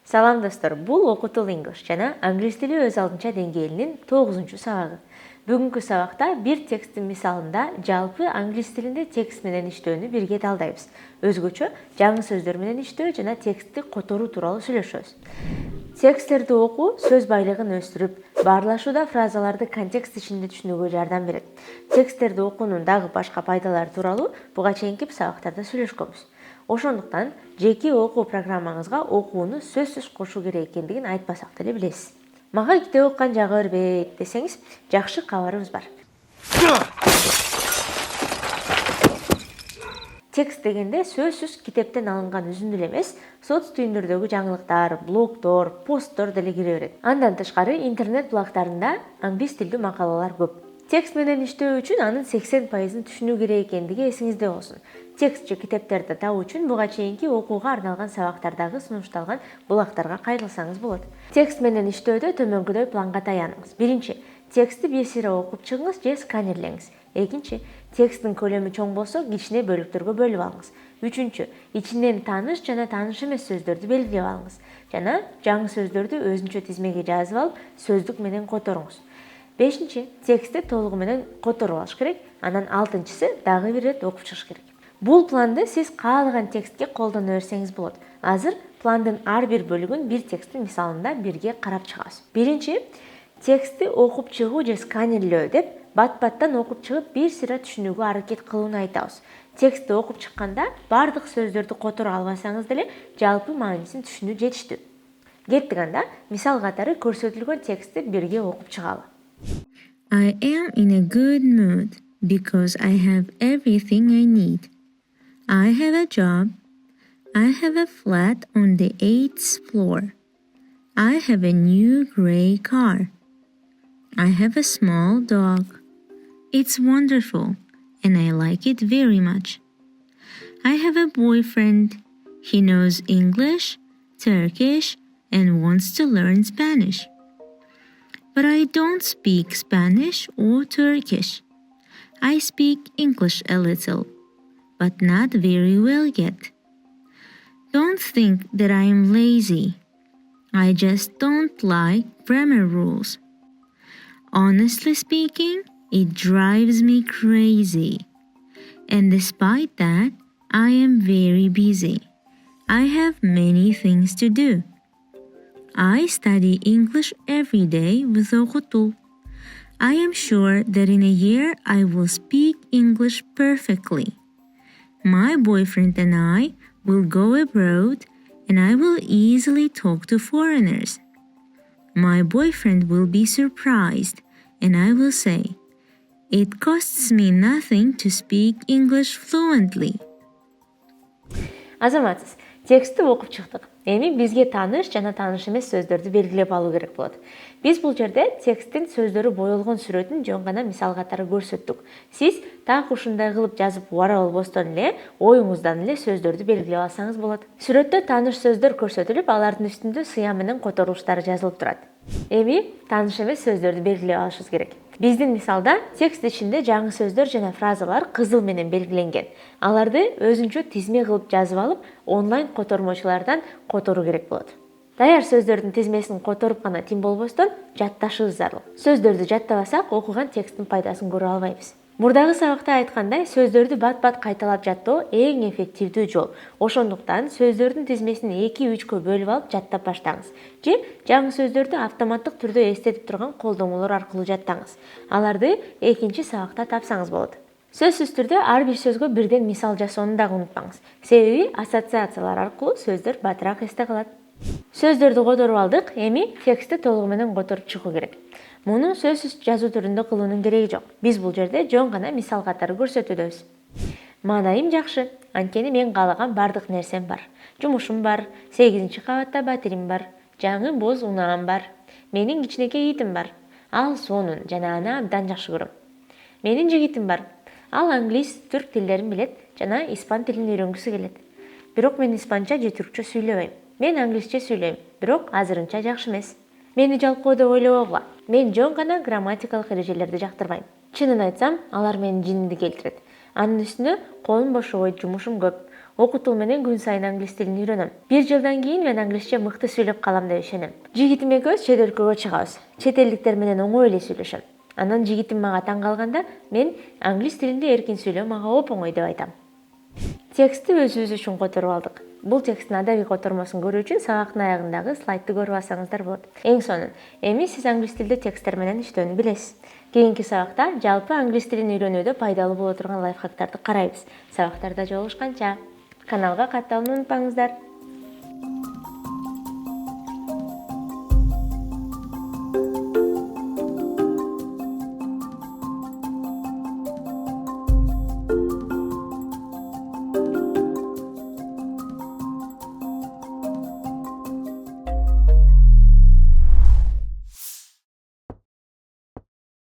Салам достор, бул Окутул English жана англис тили өз алдынча деңгээлинин 9 сабагы. Бүгүнкү сабакта бир тексттин мисалында жалпы англис тилинде текст менен иштөөнү бирге талдайбыз. Өзгөчө жаңы сөздөр менен иштөө жана текстти которуу тууралуу сүйлөшөбүз. Тексттерди окуу сөз байлыгын өстүрүп, баарлашууда фразаларды контекст ичинде түшүнүүгө жардам берет. Тексттерди окуунун дагы башка пайдалары тууралуу буга чейинки сабактарда сүйлөшкөнбүз. Ошондуктан жеке окуу программаңызга окууну сөзсүз кошуу керек экендигин айтпасак деле билесиз. Мага китеп окуган жагы бербейт десеңиз, жакшы кабарыбыз бар. Текст дегенде сөзсүз китептен алынган үзүндү эле эмес, соц түйүндөрдөгү жаңылыктар, блогдор, посттор деле кире берет. Андан тышкары интернет блогдарында англис тилдүү макалалар көп. Текст менен иштөө үчүн анын 80%ын түшүнүү керек экендиги эсиңизде болсун. Текст же китептерди табуу үчүн буга чейинки окууга арналган сабактардагы сунушталган булактарга кайрылсаңыз болот. Текст менен иштөөдө төмөнкүдөй планга таяныңыз. Биринчи, текстти бир сыйра окуп чыгыңыз же сканерлеңиз. Экинчи, тексттин көлөмү чоң болсо кичине бөлүктөргө бөлүп алыңыз. Үчүнчү, ичинен тааныш жана тааныш эмес сөздөрдү белгилеп алыңыз. Жана жаңы сөздөрдү өзүнчө тизмеге жазып алып, сөздүк менен которуңуз. Бешинчи, текстти толугу менен которуп алыш керек. Анан алтынчысы, дагы бир ирет окуп чыгыш керек. Бул планды сиз каалаган текстке колдоно берсеңиз болот. Азыр пландын ар бир бөлүгүн бир тексттин мисалында бирге карап чыгабыз. Биринчи, текстти окуп чыгуу же сканерлөө деп бат-баттан окуп чыгып бир сыйра түшүнүүгө аракет кылууну айтабыз. Текстти окуп чыкканда бардык сөздөрдү которо албасаңыз деле жалпы маанисин түшүнүү жетиштүү. Кеттик анда, мисал катары көрсөтүлгөн текстти бирге окуп чыгалы. I am in a good mood because I have everything I need. I have a job. I have a flat on the 8th floor. I have a new gray car. I have a small dog. It's wonderful, and I like it very much. I have a boyfriend. He knows English, Turkish, and wants to learn Spanish. But I don't speak Spanish or Turkish. I speak English a little, but not very well yet. Don't think that I am lazy. I just don't like grammar rules. Honestly speaking, it drives me crazy. And despite that, I am very busy. I have many things to do. I study English every day with Okutul. I am sure that in a year I will speak English perfectly. My boyfriend and I will go abroad and I will easily talk to foreigners. My boyfriend will be surprised and I will say, "It costs me nothing to speak English fluently." Азаматсыз, текстти окуп чыктык. Эми бизге тааныш жана тааныш эмес сөздөрдү белгилеп алуу керек болот. Биз бул жерде тексттин сөздөрү боелгон сүрөтүн жөн гана мисал катары көрсөттүк. Сиз так ушундай кылып жазып убара болбостон эле оюңуздан эле сөздөрдү белгилеп алсаңыз болот. Сүрөттө тааныш сөздөр көрсөтүлүп, алардын үстүндө сыя менен которулуштары жазылып турат. Эми тааныш эмес сөздөрдү белгилеп алышыбыз керек. Биздин мисалда текст ичинде жаңы сөздөр жана фразалар кызыл менен белгиленген. Аларды өзүнчө тизме кылып жазып алып, онлайн котормочулардан которуу керек болот. Даяр сөздөрдүн тизмесин которуп гана тим болбостон жатташыбыз зарыл. Сөздөрдү жаттабасак, окуган тексттин пайдасын көрө албайбыз. Мурдагы сабакта айткандай, сөздөрдү бат-бат кайталап жаттоо эң эффективдүү жол. Ошондуктан сөздөрдүн тизмесин 2-3кө бөлүп алып жаттап баштаңыз. Же жаңы сөздөрдү автоматтык түрдө эстетип турган колдомолор аркылуу жаттаңыз. Аларды экинчи сабакта тапсаңыз болот. Сөзсүз түрдө ар бир сөзгө бирден мисал жасоону дагы унутпаңыз. Себеби ассоциациялар аркылуу сөздөр батыраак эсте калат. Сөздөрдү которуп алдык, эми текстти толугу менен которуп чыгуу керек. Муну сөзсүз жазуу түрүндө кылуунун кереги жок. Биз бул жерде жөн гана мисал катары көрсөтүүдөбүз. Маанайым жакшы, анткени мен каалаган бардык нерсем бар. Жумушум бар, 8-кабатта батирим бар, жаңы боз унаам бар. Менин кичинекей итим бар. Ал сонун жана аны абдан жакшы көрөм. Менин жигитим бар. Ал англис, түрк тилдерин билет жана испан тилин үйрөнгүсү келет. Бирок мен испанча же түркчө сүйлөбөйм. Мен англисче сүйлөйм, бирок азырынча жакшы эмес. Мени жалкоо деп ойлобогула. Мен жөн гана грамматикалык эрежелерди жактырбайм. Чынын айтсам, алар менин жинимди келтирет. Анын үстүнө колум бошобойт, жумушум көп. Окутуу менен күн сайын англис тилин үйрөнөм. 1 жылдан кийин мен англисче мыкты сүйлөп калам деп ишенем. Жигитим экөөбүз чет өлкөгө чыгабыз. Чет элдиктер менен оңой эле сүйлөшөм. Анан жигитим мага таң калганда мен англис тилинде эркин сүйлөө мага оп-оңой деп айтам. Текстти өзүбүз үчүн которуп алдык. Бул тексттин адабий котормосун көрүү үчүн сабактын аягындагы слайдты көрүп алсаңыздар болот. Эң сонун, эми сиз англис тилде тексттер менен иштөөнү билесиз. Кийинки сабакта жалпы англис тилин үйрөнүүдө пайдалуу боло турган лайфхактарды карайбыз. Сабактарда жолугушканча каналга катталууну унутпаңыздар.